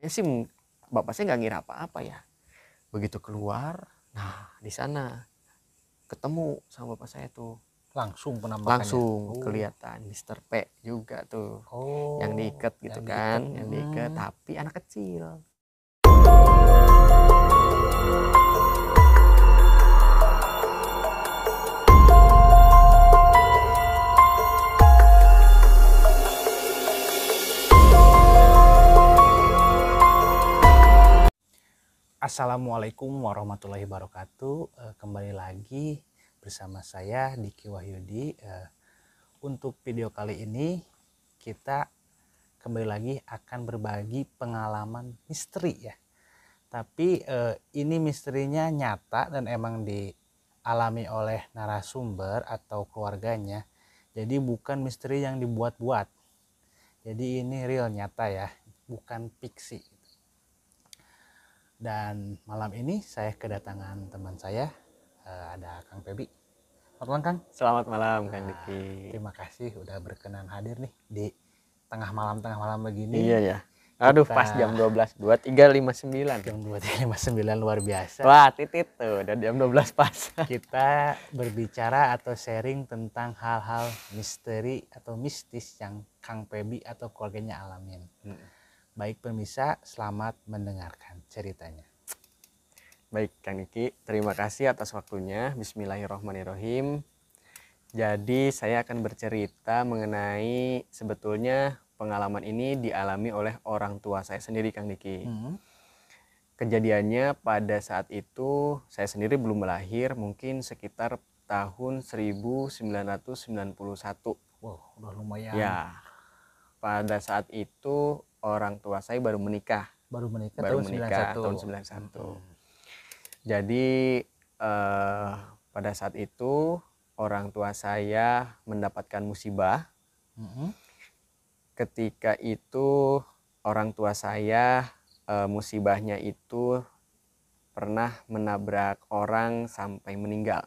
Ya sih bapak saya nggak ngira apa-apa ya. Begitu keluar, nah di sana ketemu sama bapak saya tuh. Langsung penampakannya. Langsung kelihatan Mr. P juga tuh. Yang diikat gitu yang kan, diikat. yang diikat tapi anak kecil. Assalamualaikum warahmatullahi wabarakatuh. Kembali lagi bersama saya Diki Wahyudi. Untuk video kali ini kita kembali lagi akan berbagi pengalaman misteri ya. Tapi ini misterinya nyata dan emang dialami oleh narasumber atau keluarganya. Jadi bukan misteri yang dibuat-buat. Jadi ini real nyata ya, bukan fiksi. Dan malam ini saya kedatangan teman saya, ada Kang Febi. Selamat malam Kang. Selamat malam Kang Diki. Terima kasih udah berkenan hadir nih di tengah malam begini. Iya ya. Aduh pas jam 12, 23.59. Jam 23.59 luar biasa. Wah titit tuh, udah jam 12 pas. Kita berbicara atau sharing tentang hal-hal misteri atau mistis yang Kang Febi atau keluarganya alamin. Baik pemirsa, selamat mendengarkan ceritanya. Baik Kang Diki, terima kasih atas waktunya. Bismillahirrahmanirrahim. Jadi saya akan bercerita mengenai sebetulnya pengalaman ini dialami oleh orang tua saya sendiri Kang Diki. Kejadiannya pada saat itu saya sendiri belum lahir, mungkin sekitar tahun 1991. Wow, udah lumayan. Ya, pada saat itu orang tua saya baru menikah. Baru menikah tahun 91. Jadi pada saat itu orang tua saya mendapatkan musibah. Ketika itu orang tua saya musibahnya itu pernah menabrak orang sampai meninggal.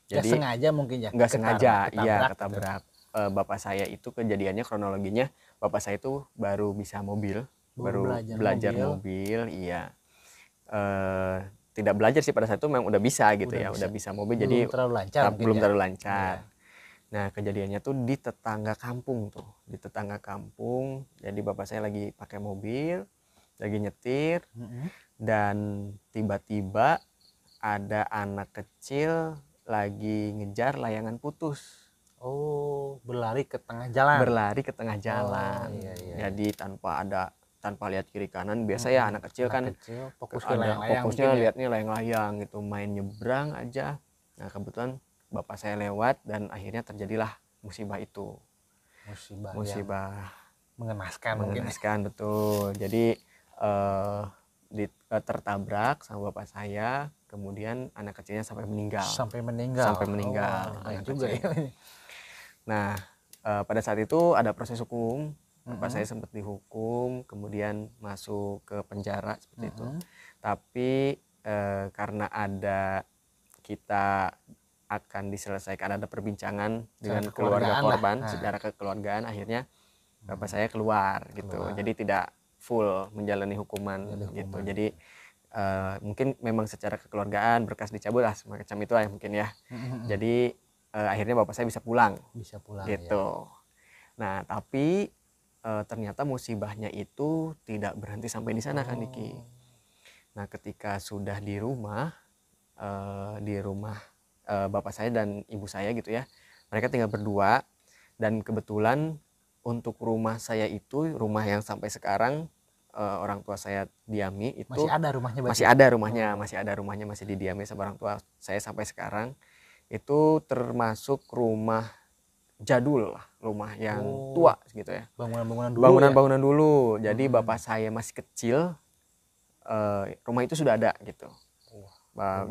Jadi gak sengaja mungkin ya? Nggak sengaja, iya ketabrak. Bapak saya itu kejadiannya kronologinya bapak saya itu baru bisa mobil, baru belajar mobil, iya. Tidak belajar sih pada saat itu memang udah bisa gitu, udah bisa mobil, belum jadi belum terlalu lancar. Nah kejadiannya tuh di tetangga kampung tuh, di tetangga kampung. Jadi bapak saya lagi pakai mobil, lagi nyetir, dan tiba-tiba ada anak kecil lagi ngejar layangan putus. Oh, berlari ke tengah jalan. Berlari ke tengah jalan. Jadi tanpa lihat kiri kanan. Biasa ya anak kecil kan fokus ke layang-layang, fokusnya lihatnya layang-layang gitu, main nyebrang aja. Nah kebetulan bapak saya lewat dan akhirnya terjadilah musibah itu. Musibah mengenaskan betul. Jadi tertabrak sama bapak saya, kemudian anak kecilnya sampai meninggal. Juga ya. Nah pada saat itu ada proses hukum. Bapak saya sempat dihukum, kemudian masuk ke penjara seperti itu. Tapi karena kita akan diselesaikan, ada perbincangan dengan keluarga korban secara kekeluargaan, akhirnya bapak saya keluar gitu. Jadi tidak full menjalani hukuman gitu. Jadi mungkin memang secara kekeluargaan berkas dicabut lah semacam itu ya mungkin ya. Jadi akhirnya bapak saya bisa pulang gitu. Nah tapi ternyata musibahnya itu tidak berhenti sampai di sana Kang Diki. Nah ketika sudah di rumah bapak saya dan ibu saya gitu ya, mereka tinggal berdua. Dan kebetulan untuk rumah saya itu, rumah yang sampai sekarang orang tua saya diami itu masih ada rumahnya masih didiami sama orang tua saya sampai sekarang. Itu termasuk rumah jadul lah, rumah yang tua gitu ya, bangunan dulu. Jadi bapak saya masih kecil, rumah itu sudah ada gitu.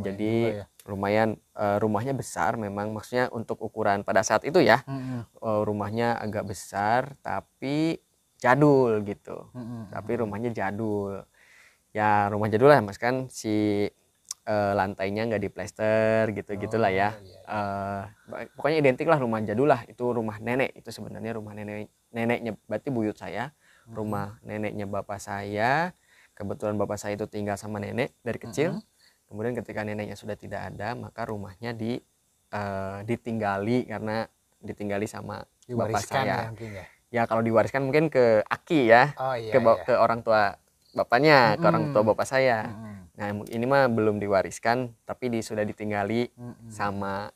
Jadi lumayan, rumahnya besar memang, maksudnya untuk ukuran pada saat itu ya. Rumahnya agak besar tapi jadul gitu. Tapi rumahnya jadul ya, rumah jadul lah mas, kan si lantainya nggak diplester gitu-gitulah ya. Pokoknya identik lah, rumah jadul lah. Itu rumah nenek, itu sebenarnya rumah neneknya, berarti buyut saya rumah neneknya bapak saya. Kebetulan bapak saya itu tinggal sama nenek dari kecil. Kemudian ketika neneknya sudah tidak ada, maka rumahnya ditinggali karena ditinggali sama bapak saya. Ya kalau diwariskan mungkin ke aki ya, ke orang tua bapaknya, ke orang tua bapak saya. Nah ini mah belum diwariskan, tapi sudah ditinggali sama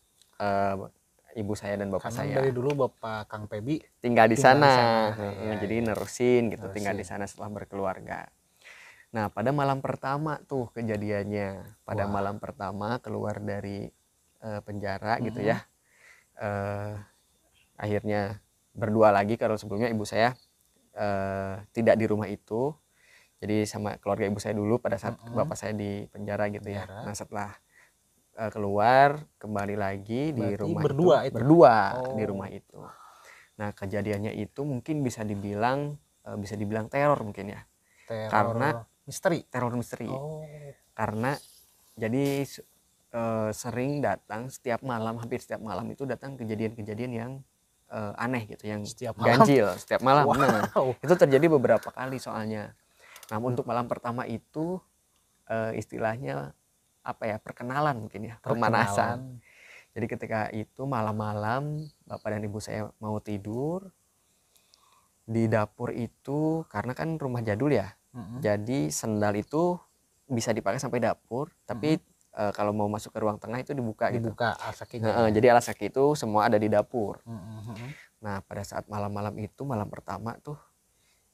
ibu saya dan bapak saya. Dari dulu bapak Kang Pebi tinggal di sana. Jadi nerusin gitu, tinggal di sana setelah berkeluarga. Nah pada malam pertama tuh kejadiannya, pada malam pertama keluar dari penjara gitu ya, akhirnya berdua lagi. Kalau sebelumnya ibu saya tidak di rumah itu, jadi sama keluarga ibu saya dulu pada saat bapak saya di penjara gitu ya. Nah setelah keluar kembali lagi di rumah berdua di rumah itu. Nah kejadiannya itu mungkin bisa dibilang teror mungkin ya, karena teror misteri. Karena jadi sering datang setiap malam, hampir setiap malam itu datang kejadian-kejadian yang aneh gitu, yang ganjil setiap malam. Nah itu terjadi beberapa kali soalnya. Nah untuk malam pertama itu istilahnya apa ya, perkenalan mungkin ya, pemanasan. Jadi ketika itu malam-malam bapak dan ibu saya mau tidur di dapur itu, karena kan rumah jadul ya, jadi sendal itu bisa dipakai sampai dapur, tapi kalau mau masuk ke ruang tengah itu dibuka gitu. Alas kakinya. Jadi alas kaki itu semua ada di dapur. Nah pada saat malam-malam itu, malam pertama tuh,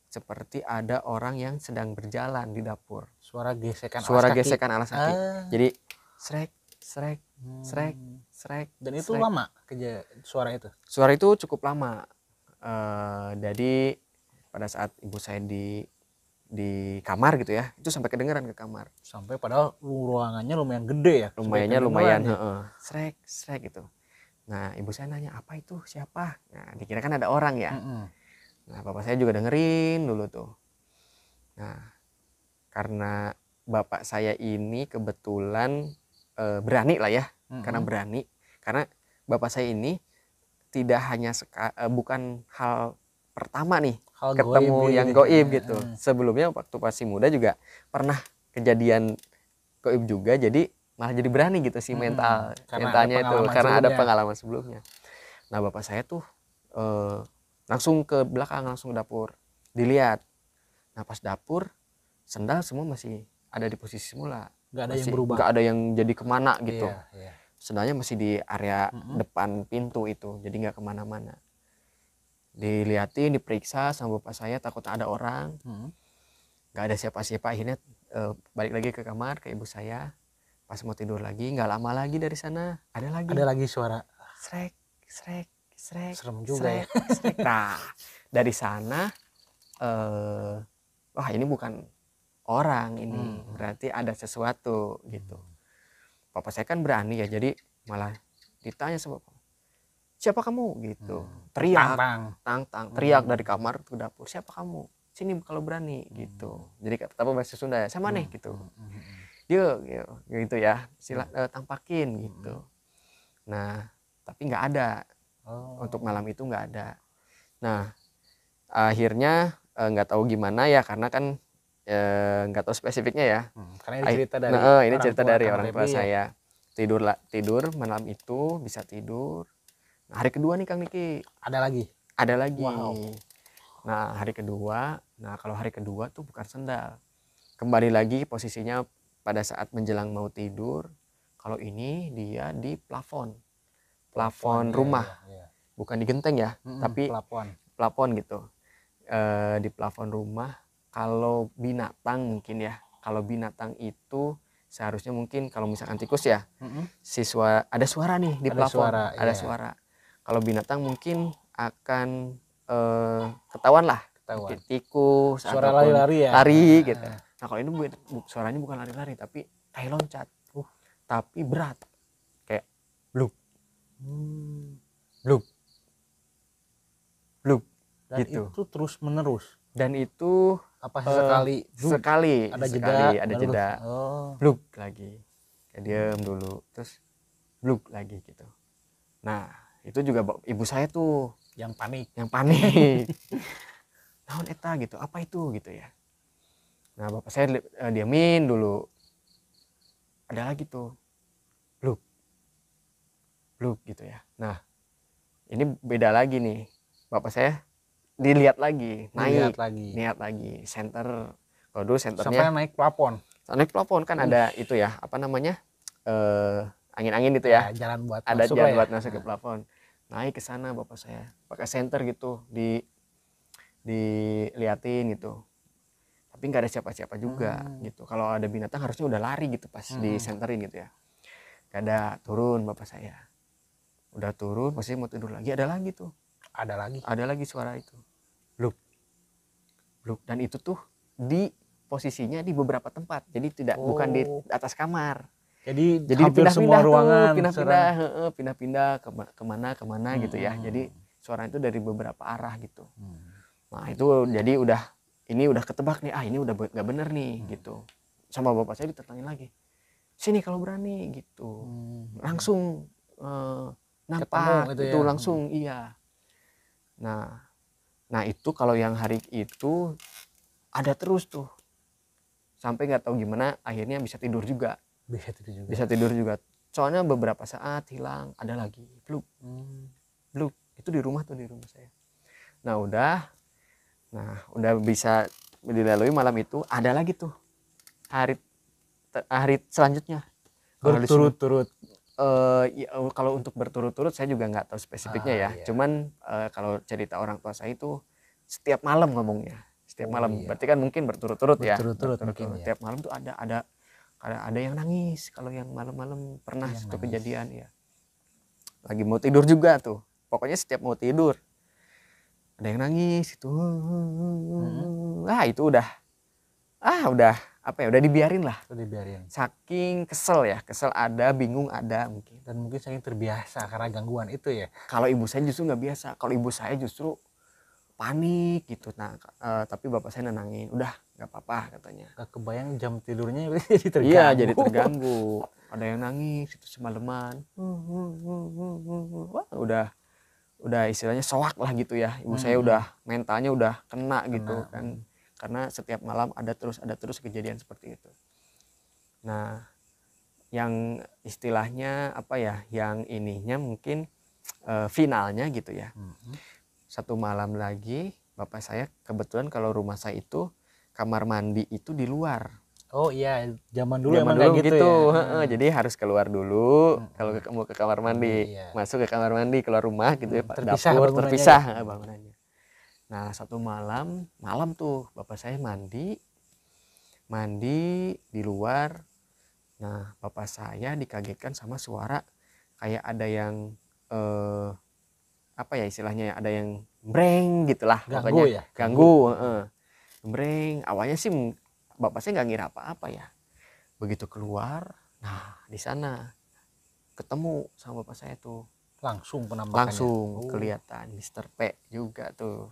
seperti ada orang yang sedang berjalan di dapur. Suara gesekan alas kaki. Jadi srek. Dan itu lama suara itu? Suara itu cukup lama. Jadi pada saat ibu saya di kamar gitu ya, itu sampai kedengeran ke kamar. Sampai padahal ruangannya lumayan gede ya? Lumayan. Srek gitu. Nah ibu saya nanya, apa itu, siapa? Nah dikira kan ada orang ya. Nah bapak saya juga dengerin dulu tuh. Nah karena bapak saya ini kebetulan berani lah ya, karena bapak saya ini tidak hanya bukan hal pertama nih ketemu yang goib gitu. Sebelumnya waktu masih muda juga pernah kejadian goib juga, jadi malah jadi berani gitu sih mentalnya itu, karena ada pengalaman sebelumnya. Nah bapak saya tuh langsung ke belakang, langsung ke dapur dilihat. Nah pas dapur sendal semua masih ada di posisi semula, nggak ada yang jadi kemana gitu. Sendalnya masih di area depan pintu itu, jadi nggak kemana-mana. Dilihatin, diperiksa sama bapak saya, takut ada orang, nggak ada siapa-siapa. Akhirnya balik lagi ke kamar ke ibu saya. Pas mau tidur lagi, nggak lama lagi dari sana ada lagi suara srek. Serem juga ya. Nah dari sana wah ini bukan orang ini, berarti ada sesuatu gitu. Bapak saya kan berani ya, jadi malah ditanya sama bapak, siapa kamu gitu. Teriak teriak dari kamar ke dapur, siapa kamu, sini kalau berani gitu. Jadi kata bahasa Sunda ya, sama nih gitu. Dia gitu ya, tampakin gitu. Nah tapi nggak ada. Untuk malam itu nggak ada. Nah akhirnya nggak tahu gimana ya, karena kan nggak tahu spesifiknya ya. Karena ini cerita dari orang tua saya. Tidur malam itu bisa tidur. Nah, hari kedua nih Kang Niki ada lagi. Wow. Nah hari kedua, kalau hari kedua tuh bukan sendal, kembali lagi posisinya pada saat menjelang mau tidur. Kalau ini dia di plafon rumah. Bukan di genteng ya, tapi plafon gitu. Di plafon rumah. Kalau binatang mungkin ya, kalau binatang itu seharusnya mungkin kalau misalkan tikus ya, ada suara nih di plafon, ada suara. Kalau binatang mungkin akan ketahuan lah, tikus, suara lari-lari ya, lari gitu. Nah kalau ini suaranya bukan lari-lari, tapi kayak loncat, tapi berat, kayak bluk. Dan gitu. Itu terus menerus. Dan itu apa sekali ada jeda. Bluk lagi. Kayak diem dulu, terus bluk lagi gitu. Nah, itu juga ibu saya tuh yang panik. naon eta gitu, apa itu gitu ya. Nah bapak saya diamin dulu, ada lagi tuh bluk gitu ya. Nah ini beda lagi nih, bapak saya dilihat lagi, naik lihat lagi center. Kalau dulu senternya sampai naik plafon kan ada itu ya, apa namanya, angin-angin itu ya, jalan buat ada masuk jalan buat masuk ke plafon. Naik ke sana bapak saya pakai senter gitu, diliatin gitu, tapi nggak ada siapa-siapa juga gitu. Kalau ada binatang harusnya udah lari gitu pas disenterin gitu ya. Gak ada. Turun bapak saya, udah turun pasti mau tidur lagi, ada lagi suara itu, bluk. Dan itu tuh di posisinya di beberapa tempat, jadi bukan di atas kamar, jadi pindah-pindah ruangan, pindah-pindah kemana gitu ya. Jadi suara itu dari beberapa arah gitu. Nah itu jadi ini udah ketebak nih, ini udah gak bener nih gitu. Sama bapak saya ditentangin lagi, sini kalau berani gitu, langsung nampak gitu ya? Langsung iya. Nah itu kalau yang hari itu ada terus tuh, sampai nggak tahu gimana akhirnya bisa tidur juga. Soalnya beberapa saat hilang, ada lagi bluk itu di rumah saya. Nah udah bisa dilalui malam itu, ada lagi tuh hari selanjutnya berturut-turut. Ya, kalau untuk berturut-turut saya juga nggak tahu spesifiknya ya. Iya. Cuman kalau cerita orang tua saya itu setiap malam ngomongnya, setiap malam. Iya. Berarti kan mungkin berturut-turut ya. Mungkin, setiap malam tuh ada yang nangis. Kalau yang malam-malam pernah itu kejadian ya. Lagi mau tidur juga tuh. Pokoknya setiap mau tidur ada yang nangis itu. Itu udah apa ya, udah dibiarin lah. Saking kesel ada, bingung ada mungkin. Dan mungkin saking terbiasa karena gangguan itu ya. Kalau ibu saya justru nggak biasa. Kalau ibu saya justru panik gitu. Nah tapi bapak saya nenangin, udah nggak apa-apa katanya. Gak kebayang jam tidurnya jadi terganggu. Iya jadi terganggu. Ada yang nangis itu semalaman. Wah udah istilahnya soak lah gitu ya. Ibu saya udah mentalnya udah kena gitu kan. Karena setiap malam ada terus kejadian seperti itu. Nah yang istilahnya apa ya, yang ininya mungkin finalnya gitu ya. Satu malam lagi bapak saya kebetulan, kalau rumah saya itu kamar mandi itu di luar. Oh iya, zaman dulu gitu ya. Jadi harus keluar dulu kalau mau ke kamar mandi. Masuk ke kamar mandi, keluar rumah gitu ya, dapur terpisah bangunannya. Nah satu malam tuh bapak saya mandi di luar. Nah bapak saya dikagetkan sama suara kayak ada yang apa ya istilahnya, ada yang breng gitulah, ganggu. Breng. Awalnya sih bapak saya nggak ngira apa-apa ya. Begitu keluar, nah di sana ketemu sama bapak saya tuh. Langsung kelihatan Mr. P juga tuh,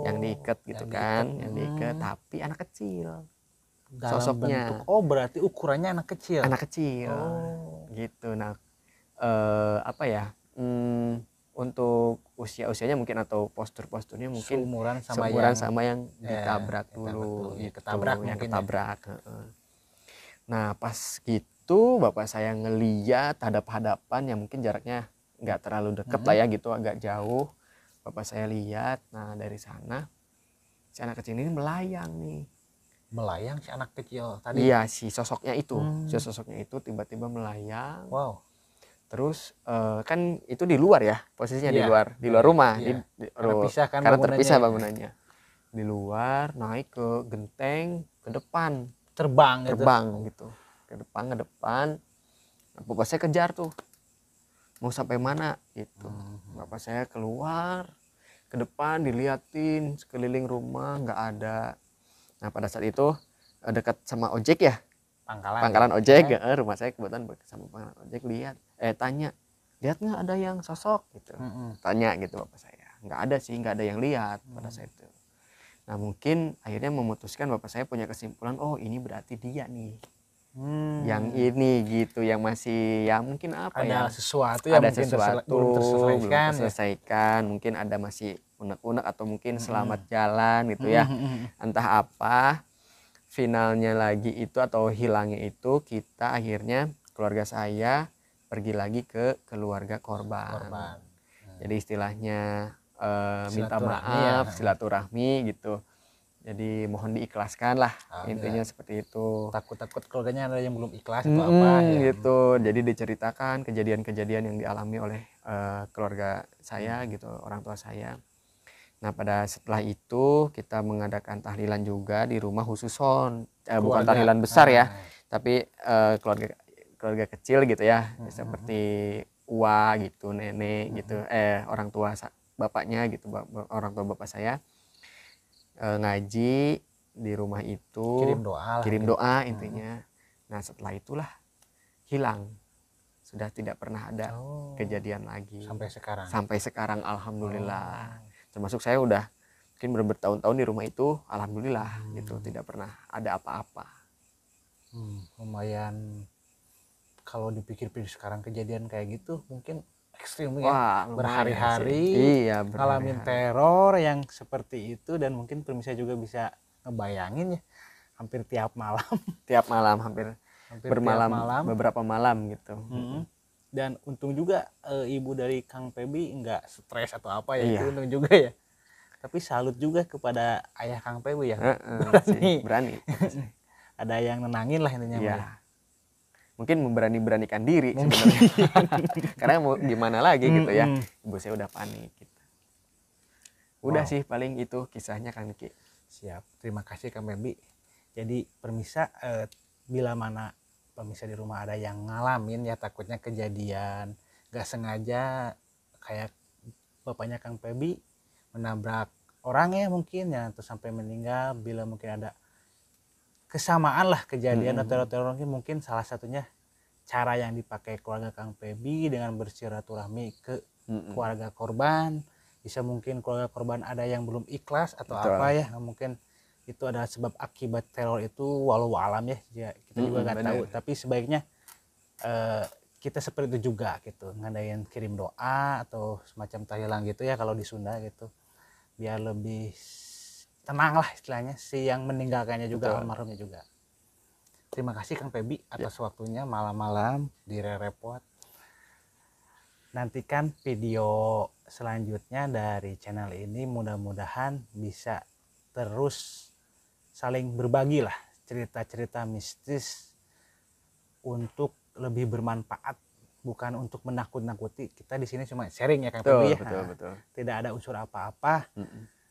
yang diikat gitu kan, yang diikat tapi anak kecil dalam sosoknya. Berarti ukurannya anak kecil gitu. Nah apa ya, untuk usianya mungkin atau posturnya mungkin seumuran sama yang ditabrak dulu gitu, yang ketabrak. Nah pas gitu bapak saya ngeliat hadap-hadapan yang mungkin jaraknya nggak terlalu deket lah ya gitu, agak jauh. Bapak saya lihat, nah dari sana si anak kecil ini melayang si anak kecil tadi. Iya, si sosoknya itu tiba-tiba melayang. Wow. Terus kan itu di luar ya, posisinya di luar rumah. Karena terpisah bangunannya. Di luar, naik ke genteng, ke depan, terbang gitu. Ke depan. Nah, bapak saya kejar tuh. Mau sampai mana gitu. Bapak saya keluar ke depan, diliatin sekeliling rumah, nggak ada. Nah pada saat itu dekat sama ojek ya, pangkalan ojek ya. Rumah saya kebetulan sama pangkalan ojek. Tanya, lihat nggak ada yang sosok gitu. Tanya gitu bapak saya. Nggak ada sih, nggak ada yang lihat pada saat itu. Nah mungkin akhirnya memutuskan, bapak saya punya kesimpulan, oh ini berarti dia nih. Yang ini gitu, yang masih ya mungkin apa ada ya, sesuatu yang ada mungkin sesuatu belum terselesaikan, mungkin ada masih unek-unek atau mungkin selamat jalan gitu ya, entah apa. Finalnya lagi itu atau hilangnya itu kita akhirnya keluarga saya pergi lagi ke keluarga korban. Jadi istilahnya minta maaf, silaturahmi gitu. Jadi mohon diikhlaskan lah, intinya seperti itu. Takut-takut keluarganya ada yang belum ikhlas atau apa ya. Gitu. Jadi diceritakan kejadian-kejadian yang dialami oleh keluarga saya gitu, orang tua saya. Nah pada setelah itu kita mengadakan tahlilan juga di rumah khususon, bukan tahlilan besar ya, tapi keluarga kecil gitu ya, seperti uwa gitu, nenek gitu, orang tua bapaknya gitu, orang tua bapak saya ngaji di rumah itu, kirim doa intinya. Nah setelah itulah hilang, sudah tidak pernah ada kejadian lagi sampai sekarang alhamdulillah. Termasuk saya udah mungkin bertahun-tahun di rumah itu, alhamdulillah gitu, tidak pernah ada apa-apa. Lumayan kalau dipikir-pikir sekarang kejadian kayak gitu mungkin ekstrim ya. Berhari-hari ngalamin teror yang seperti itu, dan mungkin pemirsa juga bisa ngebayangin ya, hampir tiap malam hampir bermalam, beberapa malam gitu. Dan untung juga ibu dari Kang Pebi nggak stres atau apa ya, itu untung juga ya. Tapi salut juga kepada ayah Kang Pebi ya, berani. ada yang nenangin lah intinya. Mungkin memberanikan diri sebenarnya. Karena mau gimana lagi gitu ya, ibu saya udah panik gitu. Udah sih paling itu kisahnya Kang Ki. Siap, terima kasih Kang Pebi. Jadi permisa, bila mana pemirsa di rumah ada yang ngalamin ya takutnya kejadian gak sengaja kayak bapaknya Kang Pebi menabrak orang ya mungkin ya, terus sampai meninggal, bila mungkin ada kesamaan lah kejadian atau teror, mungkin salah satunya cara yang dipakai keluarga Kang Pebi dengan bersilaturahmi ke keluarga korban. Bisa mungkin keluarga korban ada yang belum ikhlas atau apa ya, mungkin itu adalah sebab akibat teror itu, walau alam ya kita juga nggak tahu. Tapi sebaiknya kita seperti itu juga gitu, ngadain kirim doa atau semacam tahlilan gitu ya kalau di Sunda gitu, biar lebih tenang lah istilahnya si yang meninggalkannya juga, almarhumnya juga. Terima kasih Kang Pebi atas waktunya malam-malam di repot. Nantikan video selanjutnya dari channel ini, mudah-mudahan bisa terus saling berbagi lah cerita-cerita mistis untuk lebih bermanfaat, bukan untuk menakut-nakuti. Kita di sini cuma sharing ya Kang Pebi ya. Betul. Tidak ada unsur apa-apa.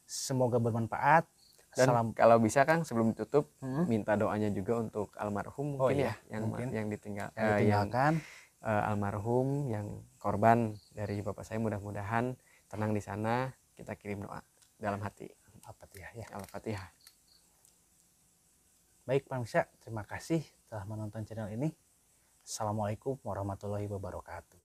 Semoga bermanfaat. Dan kalau bisa Kang sebelum tutup minta doanya juga untuk almarhum mungkin yang ditinggalkan, almarhum yang korban dari bapak saya, mudah-mudahan tenang di sana. Kita kirim doa dalam hati. Al-Fatihah ya. Al-Fatihah. Baik pemirsa, terima kasih telah menonton channel ini. Assalamualaikum warahmatullahi wabarakatuh.